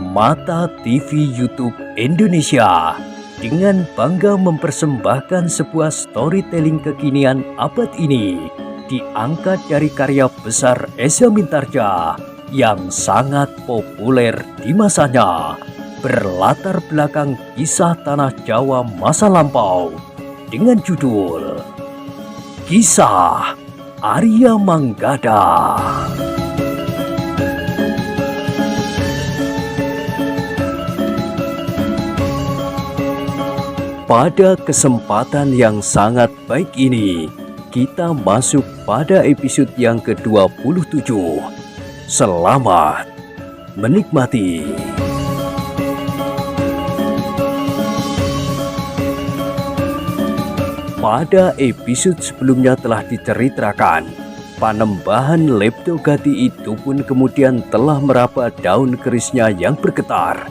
Permata TV YouTube Indonesia dengan bangga mempersembahkan sebuah storytelling kekinian abad ini diangkat dari karya besar Esa Mintardja yang sangat populer di masanya, berlatar belakang kisah tanah Jawa masa lampau dengan judul Kisah Arya Manggada. Pada kesempatan yang sangat baik ini, kita masuk pada episode yang ke-27. Selamat menikmati. Pada episode sebelumnya telah diceritakan, Panembahan Leptogati itu pun kemudian telah meraba daun kerisnya yang bergetar.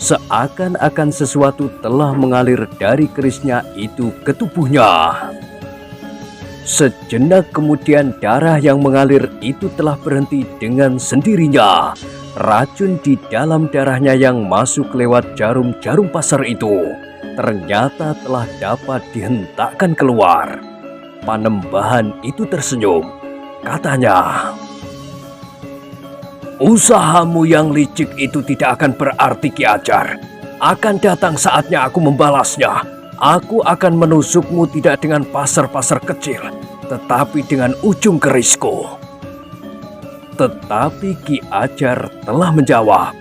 Seakan-akan sesuatu telah mengalir dari kerisnya itu ke tubuhnya. Sejenak kemudian darah yang mengalir itu telah berhenti dengan sendirinya. Racun di dalam darahnya yang masuk lewat jarum-jarum pasar itu ternyata telah dapat dihentakkan keluar. Panembahan itu tersenyum. Katanya, "Usahamu yang licik itu tidak akan berarti, Ki Ajar. Akan datang saatnya aku membalasnya. Aku akan menusukmu tidak dengan pasar-pasar kecil, tetapi dengan ujung kerisku." Tetapi Ki Ajar telah menjawab,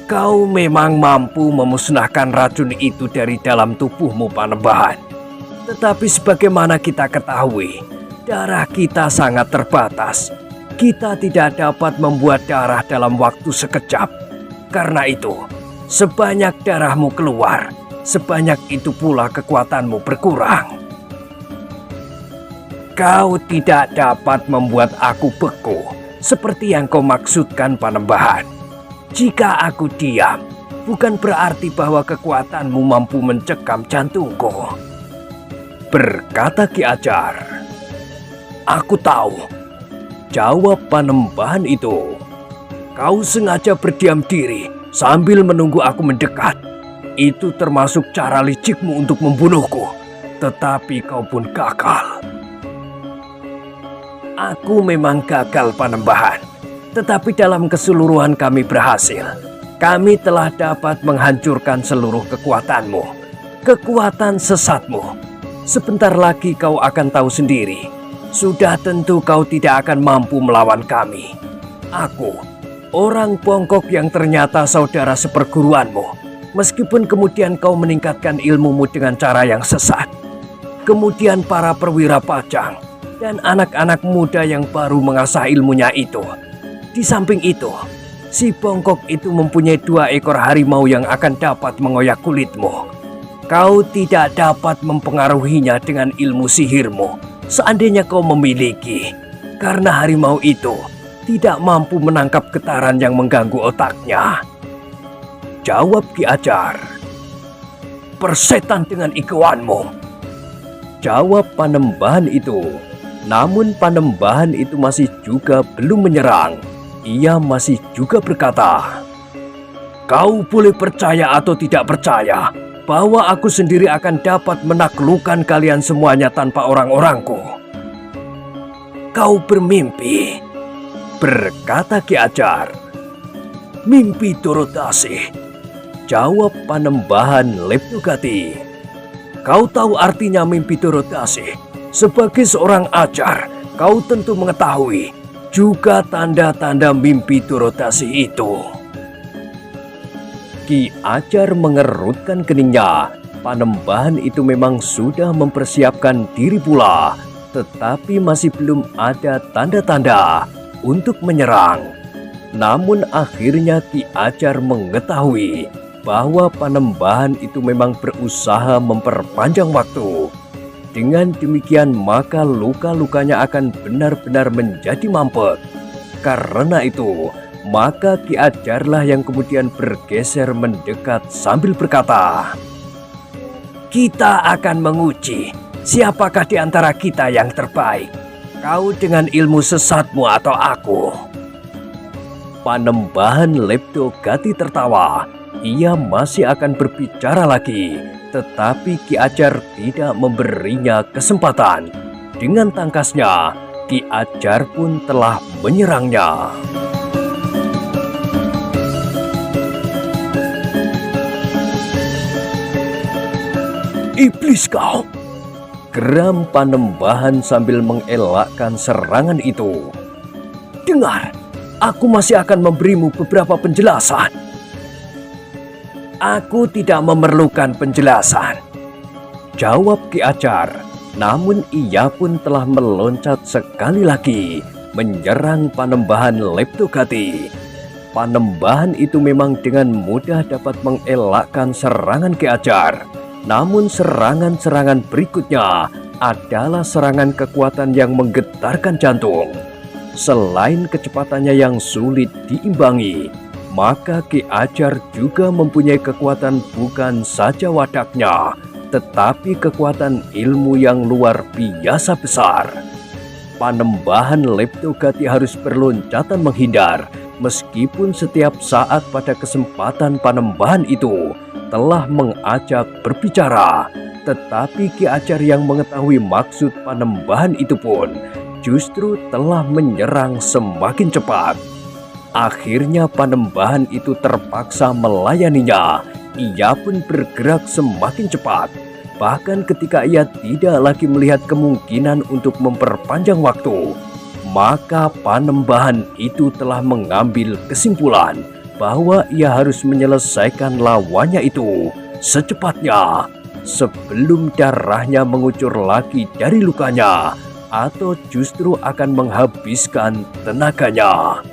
"Kau memang mampu memusnahkan racun itu dari dalam tubuhmu, Panembahan. Tetapi sebagaimana kita ketahui, darah kita sangat terbatas. Kita tidak dapat membuat darah dalam waktu sekejap. Karena itu, sebanyak darahmu keluar, sebanyak itu pula kekuatanmu berkurang. Kau tidak dapat membuat aku beku, seperti yang kau maksudkan, Panembahan. Jika aku diam, bukan berarti bahwa kekuatanmu mampu mencekam jantungku," berkata Ki Ajar. "Aku tahu," jawab Panembahan itu. "Kau sengaja berdiam diri sambil menunggu aku mendekat. Itu termasuk cara licikmu untuk membunuhku. Tetapi kau pun gagal." "Aku memang gagal, Panembahan. Tetapi dalam keseluruhan kami berhasil. Kami telah dapat menghancurkan seluruh kekuatanmu. Kekuatan sesatmu. Sebentar lagi kau akan tahu sendiri. Sudah tentu kau tidak akan mampu melawan kami. Aku, orang bongkok yang ternyata saudara seperguruanmu. Meskipun kemudian kau meningkatkan ilmumu dengan cara yang sesat. Kemudian para perwira pajang dan anak-anak muda yang baru mengasah ilmunya itu. Di samping itu, si bongkok itu mempunyai 2 ekor harimau yang akan dapat mengoyak kulitmu. Kau tidak dapat mempengaruhinya dengan ilmu sihirmu. Seandainya kau memiliki, karena harimau itu tidak mampu menangkap getaran yang mengganggu otaknya," jawab Ki Ajar. "Persetan dengan ikuanmu," jawab Panembahan itu. Namun Panembahan itu masih juga belum menyerang. Ia masih juga berkata, "Kau boleh percaya atau tidak percaya bahwa aku sendiri akan dapat menaklukkan kalian semuanya tanpa orang-orangku." "Kau bermimpi," berkata Ki Ajar. "Mimpi Dorodasih," jawab Panembahan Leptogati. "Kau tahu artinya mimpi Dorodasih? Sebagai seorang ajar, kau tentu mengetahui juga tanda-tanda mimpi Dorodasih itu." Ki Ajar mengerutkan keningnya. Panembahan itu memang sudah mempersiapkan diri pula, tetapi masih belum ada tanda-tanda untuk menyerang. Namun akhirnya Ki Ajar mengetahui bahwa Panembahan itu memang berusaha memperpanjang waktu. Dengan demikian maka luka-lukanya akan benar-benar menjadi mampet. Karena itu, maka Ki Ajarlah yang kemudian bergeser mendekat sambil berkata, "Kita akan menguji siapakah di antara kita yang terbaik. Kau dengan ilmu sesatmu atau aku?" Panembahan Leptogati tertawa. Ia masih akan berbicara lagi, tetapi Ki Ajar tidak memberinya kesempatan. Dengan tangkasnya, Ki Ajar pun telah menyerangnya. "Iblis kau!" geram Panembahan sambil mengelakkan serangan itu. "Dengar, aku masih akan memberimu beberapa penjelasan." "Aku tidak memerlukan penjelasan," jawab Ki Ajar. Namun ia pun telah meloncat sekali lagi menyerang Panembahan Leptogati. Panembahan itu memang dengan mudah dapat mengelakkan serangan Ki Ajar. Namun serangan-serangan berikutnya adalah serangan kekuatan yang menggetarkan jantung. Selain kecepatannya yang sulit diimbangi, maka Ki Ajar juga mempunyai kekuatan bukan saja wadaknya, tetapi kekuatan ilmu yang luar biasa besar. Panembahan Leptogati harus berloncatan menghindar, meskipun setiap saat pada kesempatan Panembahan itu telah mengajak berbicara. Tetapi Ki Ajar yang mengetahui maksud Panembahan itu pun justru telah menyerang semakin cepat. Akhirnya Panembahan itu terpaksa melayaninya. Ia pun bergerak semakin cepat. Bahkan ketika ia tidak lagi melihat kemungkinan untuk memperpanjang waktu, maka Panembahan itu telah mengambil kesimpulan bahwa ia harus menyelesaikan lawannya itu secepatnya, sebelum darahnya mengucur lagi dari lukanya, atau justru akan menghabiskan tenaganya.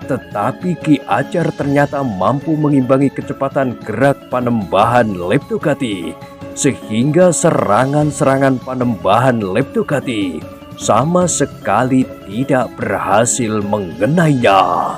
Tetapi Ki Ajar ternyata mampu mengimbangi kecepatan gerak Panembahan Leptogati, sehingga serangan-serangan Panembahan Leptogati sama sekali tidak berhasil mengenainya.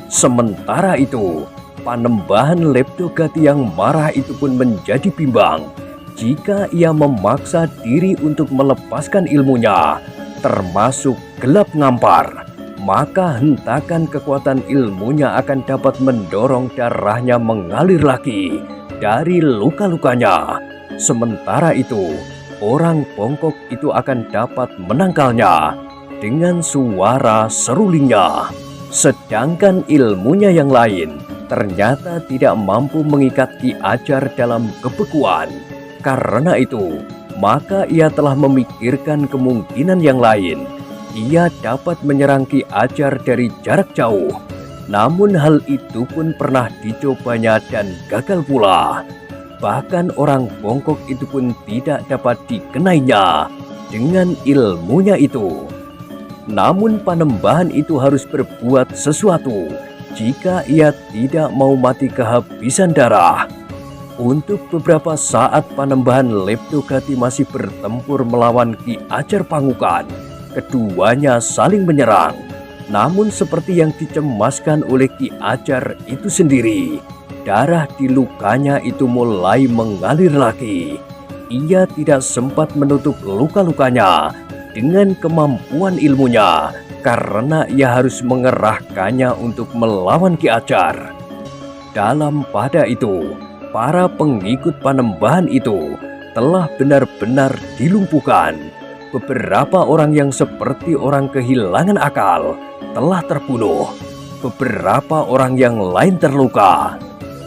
Sementara itu, Panembahan Leptogati yang marah itu pun menjadi bimbang. Jika ia memaksa diri untuk melepaskan ilmunya, termasuk gelap ngampar, maka hentakan kekuatan ilmunya akan dapat mendorong darahnya mengalir lagi dari luka-lukanya. Sementara itu, orang bongkok itu akan dapat menangkalnya dengan suara serulingnya. Sedangkan ilmunya yang lain ternyata tidak mampu mengikat Ki Ajar dalam kebekuan. Karena itu, maka ia telah memikirkan kemungkinan yang lain. Ia dapat menyerang Ki Ajar dari jarak jauh. Namun hal itu pun pernah dicobanya dan gagal pula. Bahkan orang bongkok itu pun tidak dapat dikenainya dengan ilmunya itu. Namun Panembahan itu harus berbuat sesuatu jika ia tidak mau mati kehabisan darah. Untuk beberapa saat Panembahan Leptogati masih bertempur melawan Ki Ajar Pangukan. Keduanya saling menyerang. Namun seperti yang dicemaskan oleh Ki Ajar itu sendiri, darah di lukanya itu mulai mengalir lagi. Ia tidak sempat menutup luka-lukanya dengan kemampuan ilmunya, karena ia harus mengerahkannya untuk melawan Ki Ajar. Dalam pada itu, para pengikut Panembahan itu telah benar-benar dilumpuhkan. Beberapa orang yang seperti orang kehilangan akal telah terbunuh. Beberapa orang yang lain terluka.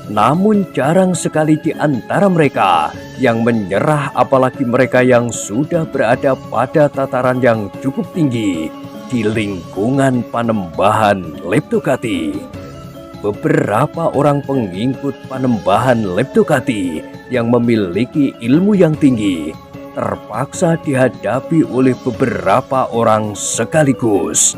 Namun jarang sekali di antara mereka yang menyerah, apalagi mereka yang sudah berada pada tataran yang cukup tinggi di lingkungan Panembahan Leptogati. Beberapa orang pengikut Panembahan Leptogati yang memiliki ilmu yang tinggi terpaksa dihadapi oleh beberapa orang sekaligus.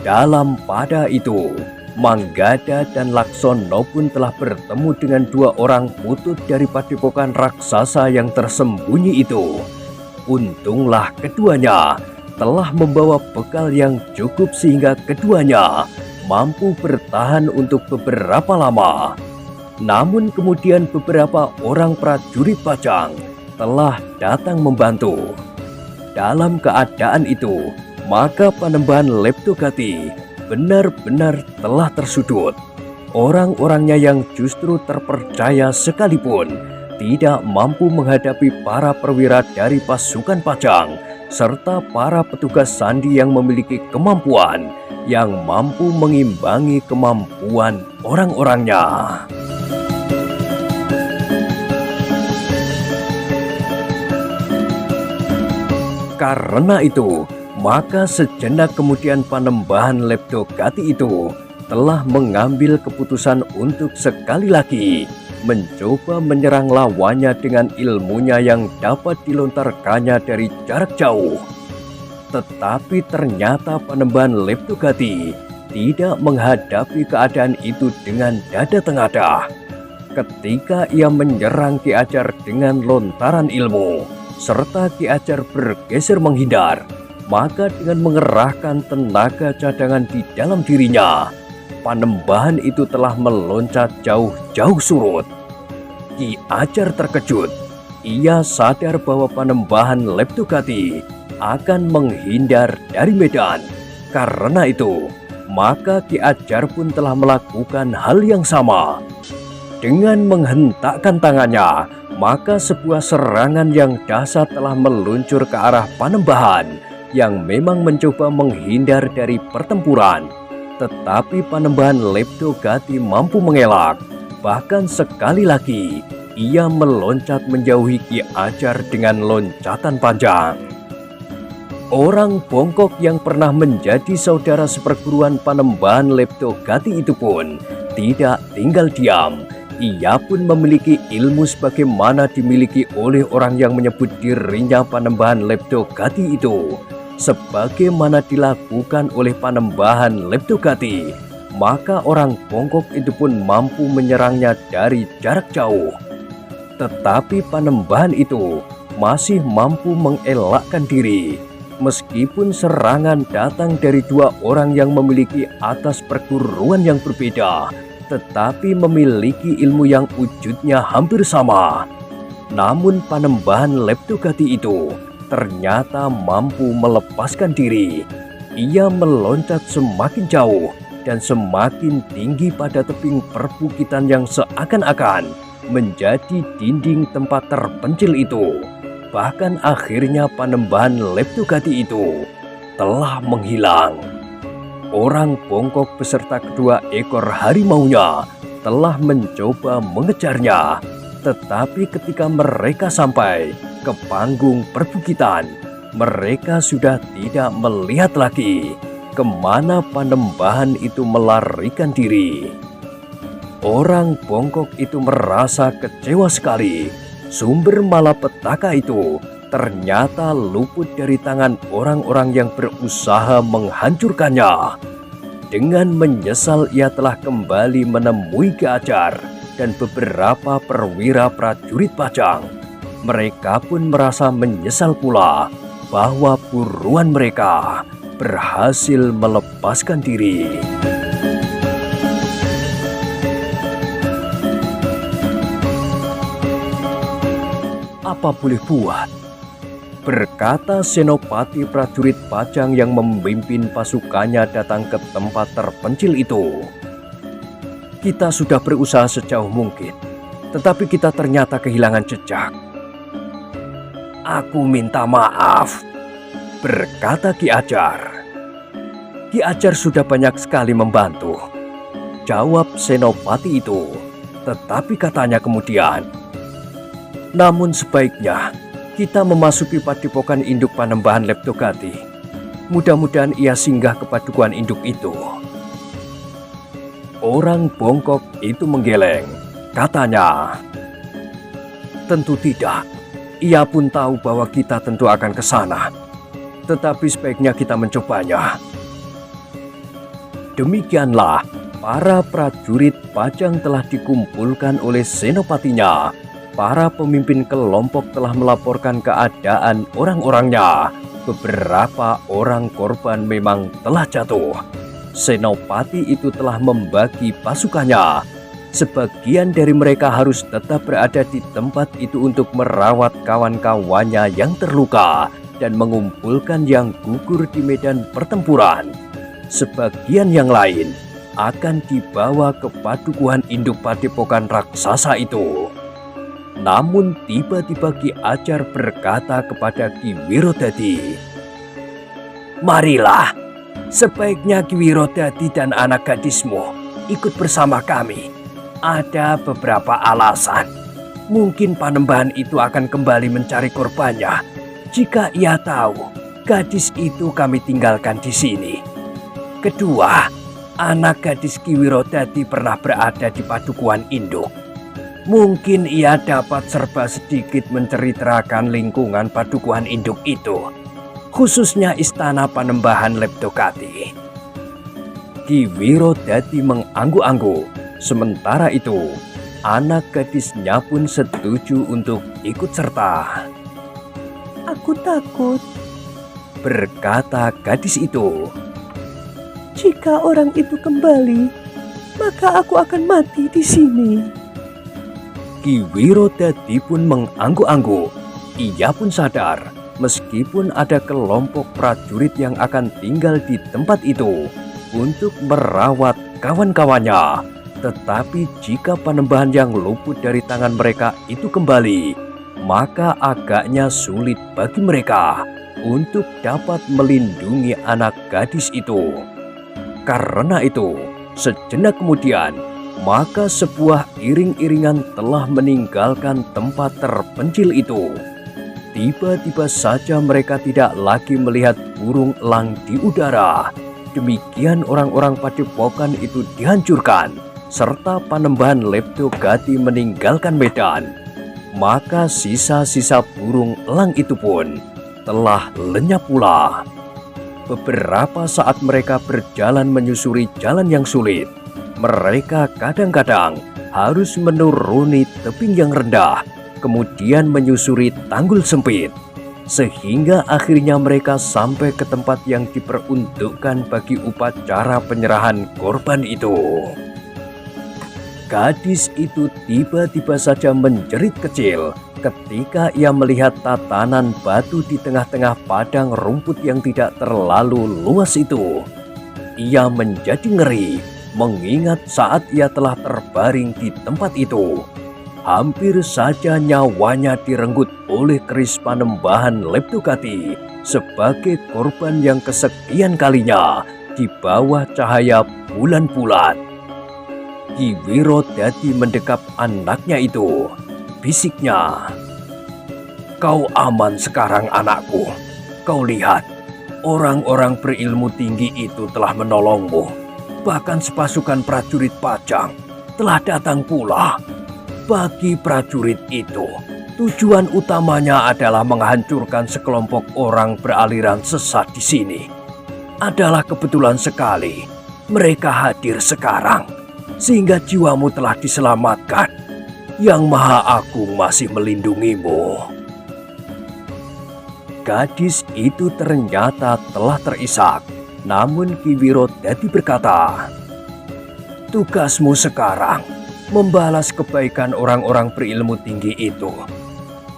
Dalam pada itu, Manggada dan Laksono pun telah bertemu dengan dua orang putut dari padepokan raksasa yang tersembunyi itu. Untunglah keduanya telah membawa bekal yang cukup sehingga keduanya mampu bertahan untuk beberapa lama. Namun kemudian beberapa orang prajurit Pajang telah datang membantu. Dalam keadaan itu, maka Panembahan Leptogati benar-benar telah tersudut. Orang-orangnya yang justru terpercaya sekalipun tidak mampu menghadapi para perwira dari pasukan Pajang serta para petugas sandi yang memiliki kemampuan yang mampu mengimbangi kemampuan orang-orangnya. Karena itu, maka sejenak kemudian Panembahan Leptogati itu telah mengambil keputusan untuk sekali lagi mencoba menyerang lawannya dengan ilmunya yang dapat dilontarkannya dari jarak jauh. Tetapi ternyata Panembahan Leptogati tidak menghadapi keadaan itu dengan dada tengadah. Ketika ia menyerang Ki Ajar dengan lontaran ilmu, serta Ki Ajar bergeser menghindar, maka dengan mengerahkan tenaga cadangan di dalam dirinya, Panembahan itu telah meloncat jauh-jauh surut. Ki Ajar terkejut. Ia sadar bahwa Panembahan Leptogati akan menghindar dari medan. Karena itu, maka Ki Ajar pun telah melakukan hal yang sama. Dengan menghentakkan tangannya, maka sebuah serangan yang dahsyat telah meluncur ke arah Panembahan yang memang mencoba menghindar dari pertempuran. Tetapi Panembahan Leptogati mampu mengelak. Bahkan sekali lagi, ia meloncat menjauhi Ki Ajar dengan loncatan panjang. Orang bongkok yang pernah menjadi saudara seperguruan Panembahan Leptogati itu pun tidak tinggal diam. Ia pun memiliki ilmu sebagaimana dimiliki oleh orang yang menyebut dirinya Panembahan Leptogati itu. Sebagaimana dilakukan oleh Panembahan Leptogati, maka orang bongkok itu pun mampu menyerangnya dari jarak jauh. Tetapi Panembahan itu masih mampu mengelakkan diri. Meskipun serangan datang dari dua orang yang memiliki atas perguruan yang berbeda, tetapi memiliki ilmu yang wujudnya hampir sama. Namun Panembahan Leptogati itu ternyata mampu melepaskan diri. Ia meloncat semakin jauh dan semakin tinggi pada tebing perbukitan yang seakan-akan menjadi dinding tempat terpencil itu. Bahkan akhirnya Panembahan Leptogati itu telah menghilang. Orang bongkok beserta kedua ekor harimaunya telah mencoba mengejarnya. Tetapi ketika mereka sampai ke panggung perbukitan, mereka sudah tidak melihat lagi kemana Panembahan itu melarikan diri. Orang bongkok itu merasa kecewa sekali. Sumber malapetaka itu ternyata luput dari tangan orang-orang yang berusaha menghancurkannya. Dengan menyesal ia telah kembali menemui Ki Ajar dan beberapa perwira prajurit Pajang. Mereka pun merasa menyesal pula bahwa buruan mereka berhasil melepaskan diri. Apa boleh buat? Berkata senopati prajurit Pajang yang memimpin pasukannya datang ke tempat terpencil itu. Kita sudah berusaha sejauh mungkin, tetapi kita ternyata kehilangan jejak. Aku minta maaf, berkata Ki Ajar. Ki Ajar sudah banyak sekali membantu, jawab senopati itu. Tetapi katanya kemudian, namun sebaiknya kita memasuki padepokan induk Panembahan Leptogati. Mudah-mudahan ia singgah ke padukuhan induk itu. Orang bongkok itu menggeleng. Katanya, tentu tidak. Ia pun tahu bahwa kita tentu akan ke sana. Tetapi sebaiknya kita mencobanya. Demikianlah, para prajurit Pajang telah dikumpulkan oleh senopatinya. Para pemimpin kelompok telah melaporkan keadaan orang-orangnya. Beberapa orang korban memang telah jatuh. Senopati itu telah membagi pasukannya. Sebagian dari mereka harus tetap berada di tempat itu untuk merawat kawan-kawannya yang terluka dan mengumpulkan yang gugur di medan pertempuran. Sebagian yang lain akan dibawa ke padukuhan induk padepokan raksasa itu. Namun tiba-tiba Ki Ajar berkata kepada Ki Wirodadi, "Marilah, sebaiknya Ki Wirodadi dan anak gadismu ikut bersama kami. Ada beberapa alasan. Mungkin Panembahan itu akan kembali mencari korbannya jika ia tahu gadis itu kami tinggalkan di sini. Kedua, anak gadis Ki Wirodadi pernah berada di padukuhan induk. Mungkin ia dapat serba sedikit menceritakan lingkungan padukuhan induk itu, khususnya istana Panembahan Leptokati." Ki Wirodadi mengangguk-angguk. Sementara itu, anak gadisnya pun setuju untuk ikut serta. "Aku takut," berkata gadis itu. "Jika orang itu kembali, maka aku akan mati di sini." Ki Wirodadi pun mengangguk-angguk. Ia pun sadar, meskipun ada kelompok prajurit yang akan tinggal di tempat itu untuk merawat kawan-kawannya, tetapi jika Panembahan yang luput dari tangan mereka itu kembali, maka agaknya sulit bagi mereka untuk dapat melindungi anak gadis itu. Karena itu, sejenak kemudian, maka sebuah iring-iringan telah meninggalkan tempat terpencil itu. Tiba-tiba saja mereka tidak lagi melihat burung elang di udara. Demikian orang-orang padepokan itu dihancurkan, serta Panembahan Leptogati meninggalkan medan. Maka sisa-sisa burung elang itu pun telah lenyap pula. Beberapa saat mereka berjalan menyusuri jalan yang sulit. Mereka kadang-kadang harus menuruni tebing yang rendah, kemudian menyusuri tanggul sempit, sehingga akhirnya mereka sampai ke tempat yang diperuntukkan bagi upacara penyerahan korban itu. Gadis itu tiba-tiba saja menjerit kecil ketika ia melihat tatanan batu di tengah-tengah padang rumput yang tidak terlalu luas itu. Ia menjadi ngeri mengingat saat ia telah terbaring di tempat itu, hampir saja nyawanya direnggut oleh keris Panembahan Leptogati sebagai korban yang kesekian kalinya di bawah cahaya bulan bulat. Ki Wirodadi mendekap anaknya itu. Bisiknya, "Kau aman sekarang anakku. Kau lihat, orang-orang berilmu tinggi itu telah menolongmu. Bahkan sepasukan prajurit Pajang telah datang pula. Bagi prajurit itu, tujuan utamanya adalah menghancurkan sekelompok orang beraliran sesat di sini. Adalah kebetulan sekali mereka hadir sekarang, sehingga jiwamu telah diselamatkan. Yang Maha Agung masih melindungimu." Gadis itu ternyata telah terisak. Namun Ki Wirodadi berkata, "Tugasmu sekarang membalas kebaikan orang-orang berilmu tinggi itu.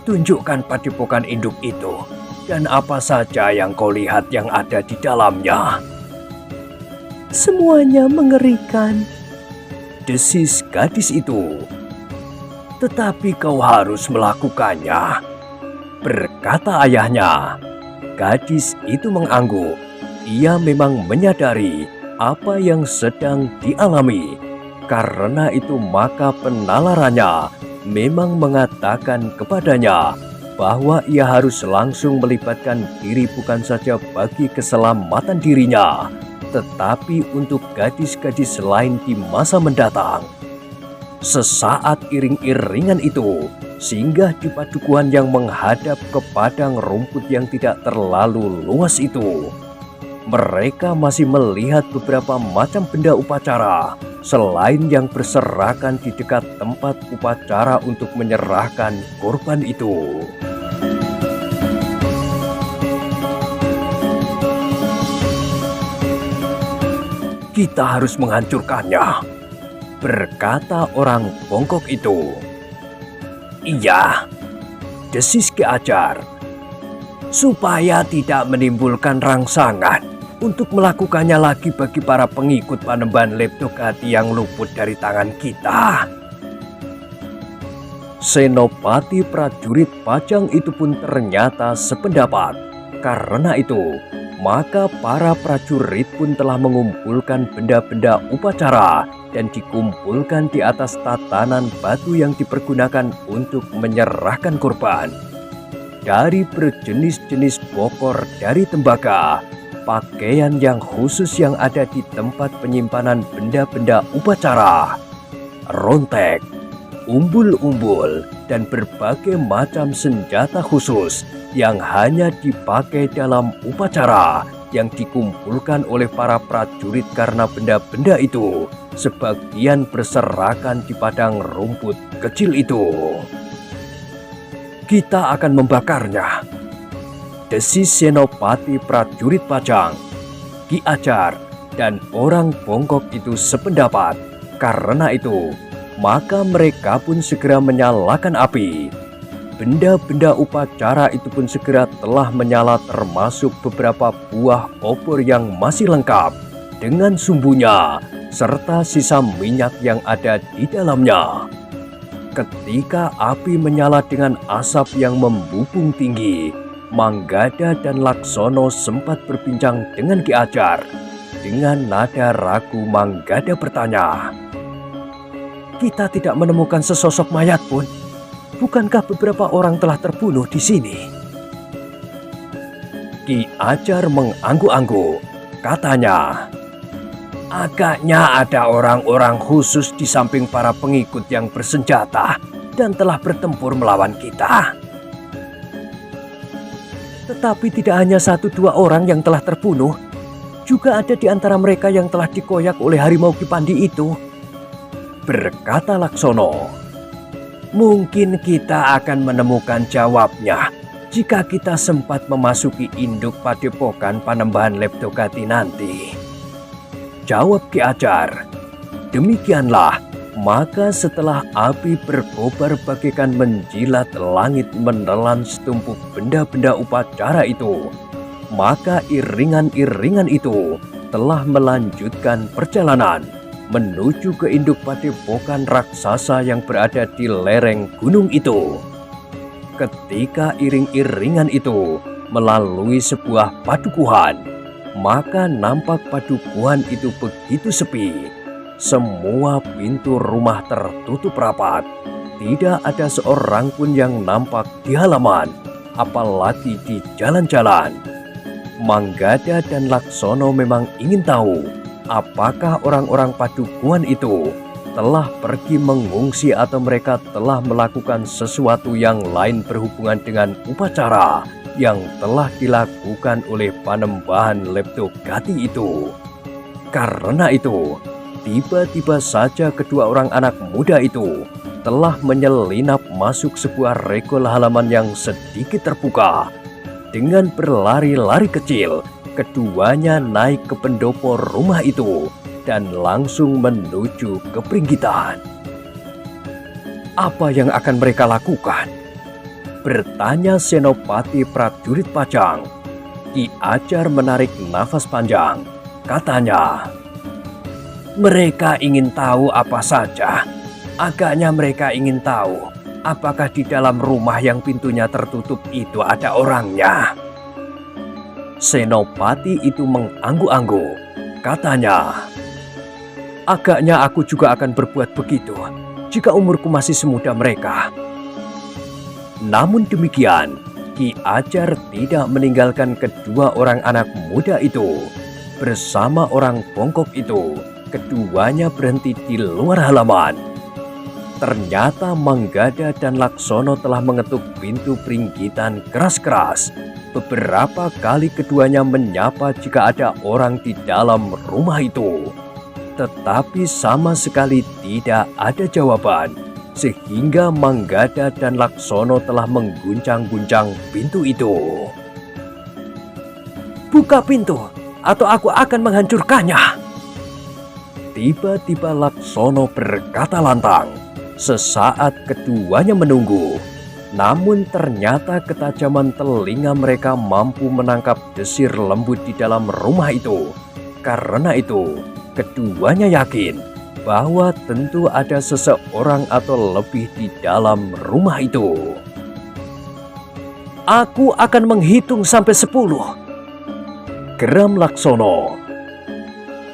Tunjukkan padepokan induk itu dan apa saja yang kau lihat yang ada di dalamnya." "Semuanya mengerikan," desis gadis itu. "Tetapi kau harus melakukannya," berkata ayahnya. Gadis itu mengangguk. Ia memang menyadari apa yang sedang dialami. Karena itu maka penalarannya memang mengatakan kepadanya bahwa ia harus langsung melibatkan diri bukan saja bagi keselamatan dirinya, tetapi untuk gadis-gadis lain di masa mendatang. Sesaat iring-iringan itu singgah di padukuhan yang menghadap ke padang rumput yang tidak terlalu luas itu. Mereka masih melihat beberapa macam benda upacara selain yang berserakan di dekat tempat upacara untuk menyerahkan korban itu. "Kita harus menghancurkannya," berkata orang bongkok itu. "Iya," desis Ki Ajar, "supaya tidak menimbulkan rangsangan untuk melakukannya lagi bagi para pengikut Panembahan Leptogati yang luput dari tangan kita. Senopati prajurit Pajang itu pun ternyata sependapat. Karena itu, maka para prajurit pun telah mengumpulkan benda-benda upacara dan dikumpulkan di atas tatanan batu yang dipergunakan untuk menyerahkan korban. Dari berjenis-jenis bokor dari tembaga, pakaian yang khusus yang ada di tempat penyimpanan benda-benda upacara, rontek, umbul-umbul, dan berbagai macam senjata khusus yang hanya dipakai dalam upacara yang dikumpulkan oleh para prajurit karena benda-benda itu sebagian berserakan di padang rumput kecil itu. Kita akan membakarnya, desis Senopati prajurit Pajang. Ki Ajar dan orang bongkok itu sependapat. Karena itu, maka mereka pun segera menyalakan api. Benda-benda upacara itu pun segera telah menyala, termasuk beberapa buah obor yang masih lengkap dengan sumbunya serta sisa minyak yang ada di dalamnya. Ketika api menyala dengan asap yang membubung tinggi, Manggada dan Laksono sempat berbincang dengan Ki Ajar. Dengan nada ragu, Manggada bertanya, "Kita tidak menemukan sesosok mayat pun. Bukankah beberapa orang telah terbunuh di sini?" Ki Ajar mengangguk-angguk. Katanya, "Agaknya ada orang-orang khusus di samping para pengikut yang bersenjata dan telah bertempur melawan kita. Tetapi tidak hanya 1-2 orang yang telah terbunuh, juga ada di antara mereka yang telah dikoyak oleh harimau Kipandi itu," berkata Laksono. "Mungkin kita akan menemukan jawabnya jika kita sempat memasuki induk padepokan Panembahan Leptogati nanti," jawab Ki Ajar. Demikianlah, maka setelah api berkobar bagaikan menjilat langit menelan setumpuk benda-benda upacara itu, maka iringan-iringan itu telah melanjutkan perjalanan menuju ke induk padepokan raksasa yang berada di lereng gunung itu. Ketika iring-iringan itu melalui sebuah padukuhan, maka nampak padukuhan itu begitu sepi. Semua pintu rumah tertutup rapat. Tidak ada seorang pun yang nampak di halaman, apalagi di jalan-jalan. Manggada dan Laksono memang ingin tahu apakah orang-orang padukuhan itu telah pergi mengungsi atau mereka telah melakukan sesuatu yang lain berhubungan dengan upacara yang telah dilakukan oleh Panembahan Leptogati itu. Karena itu, tiba-tiba saja kedua orang anak muda itu telah menyelinap masuk sebuah regol halaman yang sedikit terbuka. Dengan berlari-lari kecil, keduanya naik ke pendopo rumah itu dan langsung menuju ke Pringgitan. "Apa yang akan mereka lakukan?" bertanya Senopati prajurit Pajang. Ki Ajar menarik nafas panjang. Katanya, "Mereka ingin tahu apa saja. Agaknya mereka ingin tahu apakah di dalam rumah yang pintunya tertutup itu ada orangnya." Senopati itu mengangguk-angguk. Katanya, "Agaknya aku juga akan berbuat begitu jika umurku masih semuda mereka." Namun demikian, Ki Ajar tidak meninggalkan kedua orang anak muda itu. Bersama orang bongkok itu, keduanya berhenti di luar halaman. Ternyata Manggada dan Laksono telah mengetuk pintu Pringgitan keras-keras. Beberapa kali keduanya menyapa jika ada orang di dalam rumah itu. Tetapi sama sekali tidak ada jawaban, sehingga Manggada dan Laksono telah mengguncang-guncang pintu itu. "Buka pintu, atau aku akan menghancurkannya!" Tiba-tiba Laksono berkata lantang. Sesaat keduanya menunggu. Namun ternyata ketajaman telinga mereka mampu menangkap desir lembut di dalam rumah itu. Karena itu, keduanya yakin bahwa tentu ada seseorang atau lebih di dalam rumah itu. Aku akan menghitung sampai 10. Geram Laksono.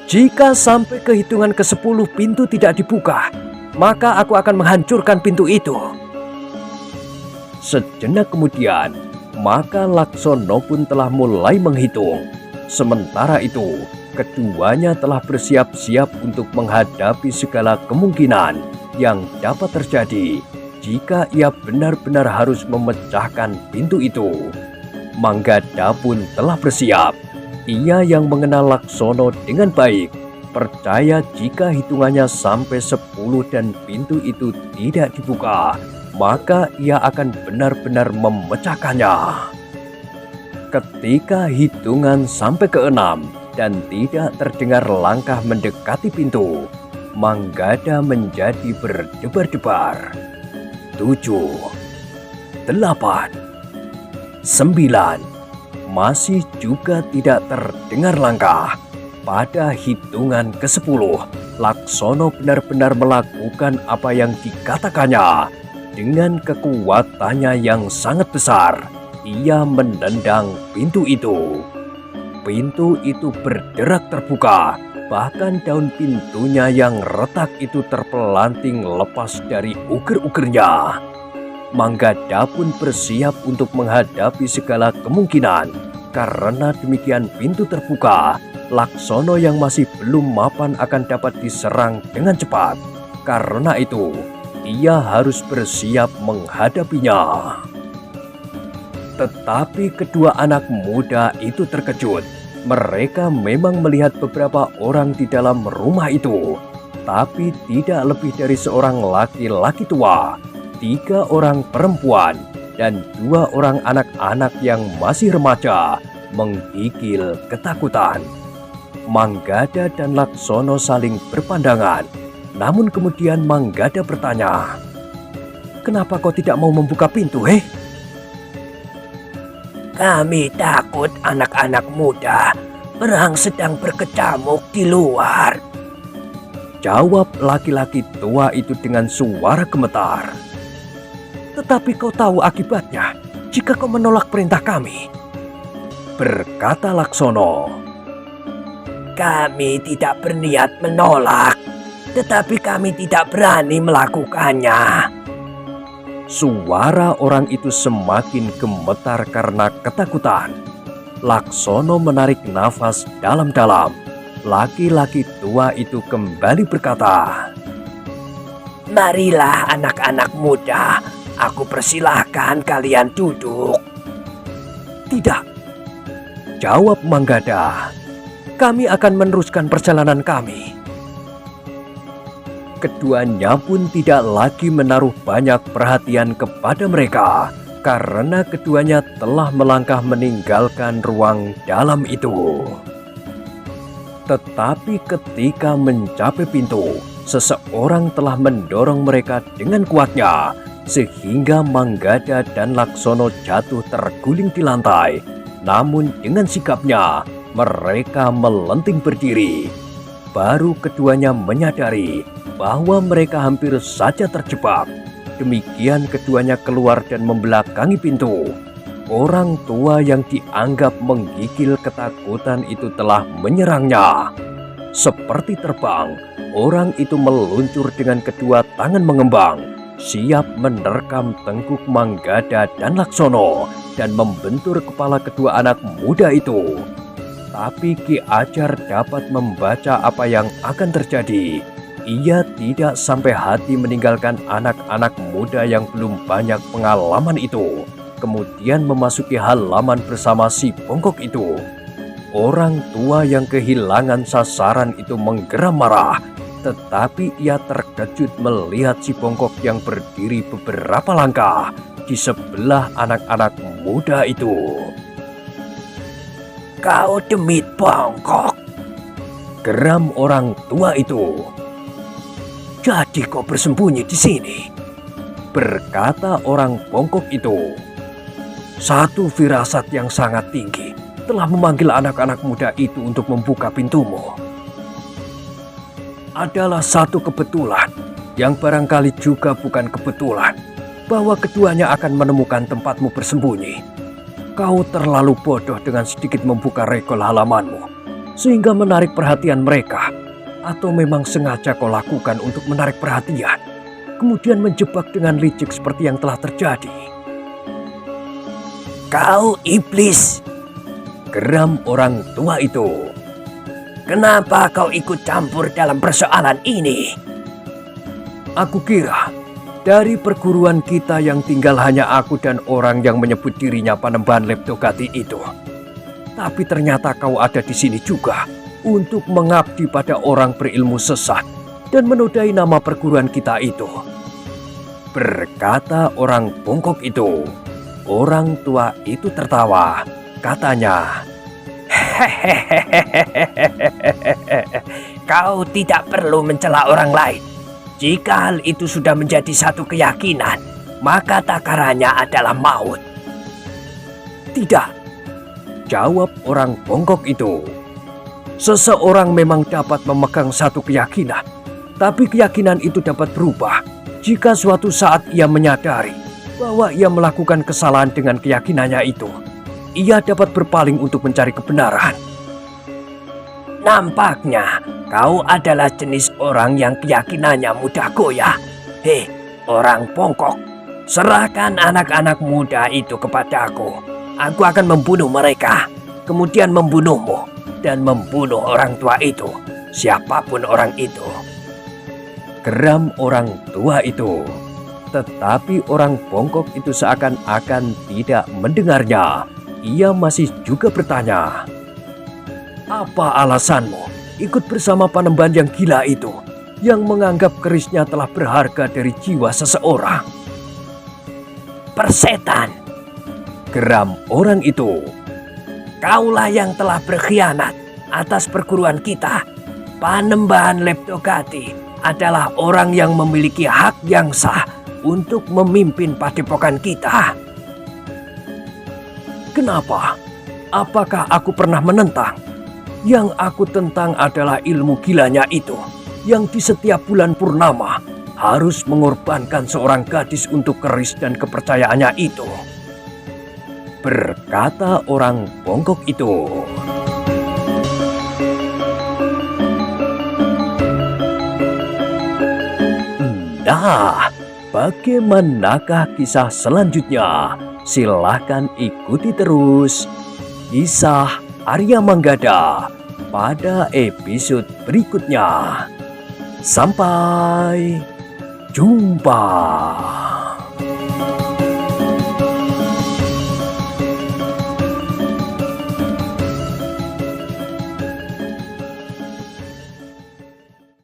Jika sampai kehitungan ke-10 pintu tidak dibuka, maka aku akan menghancurkan pintu itu. Sejenak kemudian, maka Laksono pun telah mulai menghitung. Sementara itu, keduanya telah bersiap-siap untuk menghadapi segala kemungkinan yang dapat terjadi jika ia benar-benar harus memecahkan pintu itu. Manggada pun telah bersiap. Ia yang mengenal Laksono dengan baik, percaya jika hitungannya sampai 10 dan pintu itu tidak dibuka, maka ia akan benar-benar memecahkannya. Ketika hitungan sampai ke-6 dan tidak terdengar langkah mendekati pintu, Manggada menjadi berdebar-debar. 7, 8, 9, masih juga tidak terdengar langkah. Pada hitungan ke-10, Laksono benar-benar melakukan apa yang dikatakannya. Dengan kekuatannya yang sangat besar, ia menendang pintu itu. Pintu itu berderak terbuka, bahkan daun pintunya yang retak itu terpelanting lepas dari uger-ugernya. Manggada pun bersiap untuk menghadapi segala kemungkinan. Karena demikian pintu terbuka, Laksono yang masih belum mapan akan dapat diserang dengan cepat. Karena itu, ia harus bersiap menghadapinya. Tetapi kedua anak muda itu terkejut. Mereka memang melihat beberapa orang di dalam rumah itu, tapi tidak lebih dari seorang laki-laki tua, 3 orang perempuan, dan 2 orang anak-anak yang masih remaja menggigil ketakutan. Manggada dan Laksono saling berpandangan. Namun kemudian Manggada bertanya, "Kenapa kau tidak mau membuka pintu, Kami takut anak-anak muda. Perang sedang berkecamuk di luar," jawab laki-laki tua itu dengan suara gemetar. "Tetapi kau tahu akibatnya jika kau menolak perintah kami," berkata Laksono. "Kami tidak berniat menolak, tetapi kami tidak berani melakukannya." Suara orang itu semakin gemetar karena ketakutan. Laksono menarik nafas dalam-dalam. Laki-laki tua itu kembali berkata, "Marilah anak-anak muda, aku persilahkan kalian duduk." "Tidak," jawab Manggada. "Kami akan meneruskan perjalanan kami." Keduanya pun tidak lagi menaruh banyak perhatian kepada mereka, karena keduanya telah melangkah meninggalkan ruang dalam itu. Tetapi ketika mencapai pintu, seseorang telah mendorong mereka dengan kuatnya, sehingga Manggada dan Laksono jatuh terguling di lantai. Namun dengan sikapnya, mereka melenting berdiri. Baru keduanya menyadari bahwa mereka hampir saja terjebak. Demikian keduanya keluar dan membelakangi pintu. Orang tua yang dianggap menggigil ketakutan itu telah menyerangnya. Seperti terbang, orang itu meluncur dengan kedua tangan mengembang, siap menerkam tengkuk Manggada dan Laksono dan membentur kepala kedua anak muda itu. Tapi Ki Ajar dapat membaca apa yang akan terjadi. Ia tidak sampai hati meninggalkan anak-anak muda yang belum banyak pengalaman itu, kemudian memasuki halaman bersama si bongkok itu. Orang tua yang kehilangan sasaran itu menggeram marah, tetapi ia terkejut melihat si bongkok yang berdiri beberapa langkah di sebelah anak-anak muda itu. "Kau demit bongkok," geram orang tua itu. "Jadi kau bersembunyi di sini?" berkata orang bongkok itu. Satu firasat yang sangat tinggi telah memanggil anak-anak muda itu untuk membuka pintumu. Adalah satu kebetulan yang barangkali juga bukan kebetulan bahwa keduanya akan menemukan tempatmu bersembunyi. Kau terlalu bodoh dengan sedikit membuka regol halamanmu sehingga menarik perhatian mereka, atau memang sengaja kau lakukan untuk menarik perhatian, kemudian menjebak dengan licik seperti yang telah terjadi. Kau iblis, geram orang tua itu. Kenapa kau ikut campur dalam persoalan ini? Aku kira dari perguruan kita yang tinggal hanya aku dan orang yang menyebut dirinya Panembahan Leptogati itu. Tapi ternyata kau ada di sini juga untuk mengabdi pada orang berilmu sesat dan menodai nama perguruan kita itu. Berkata orang bongkok itu. Orang tua itu tertawa. Katanya, kau tidak perlu mencela orang lain. Jika hal itu sudah menjadi satu keyakinan, maka takarannya adalah maut. Tidak, jawab orang bongkok itu. Seseorang memang dapat memegang satu keyakinan, tapi keyakinan itu dapat berubah jika suatu saat ia menyadari bahwa ia melakukan kesalahan dengan keyakinannya itu. Ia dapat berpaling untuk mencari kebenaran. Nampaknya kau adalah jenis orang yang keyakinannya mudah goyah. Hei, orang bongkok, serahkan anak-anak muda itu kepadaku. Aku akan membunuh mereka, kemudian membunuhmu, dan membunuh orang tua itu, siapapun orang itu. Geram orang tua itu. Tetapi orang bongkok itu seakan-akan tidak mendengarnya. Ia masih juga bertanya, apa alasanmu ikut bersama Panembahan yang gila itu, yang menganggap kerisnya telah berharga dari jiwa seseorang? Persetan, geram orang itu. Kaulah yang telah berkhianat atas perguruan kita. Panembahan Leptogati adalah orang yang memiliki hak yang sah untuk memimpin padepokan kita. Kenapa? Apakah aku pernah menentang? Yang aku tentang adalah ilmu gilanya itu, yang di setiap bulan purnama harus mengorbankan seorang gadis untuk keris dan kepercayaannya itu. Berkata orang bongkok itu. Nah, bagaimanakah kisah selanjutnya? Silahkan ikuti terus kisah Arya Manggada pada episode berikutnya. Sampai jumpa.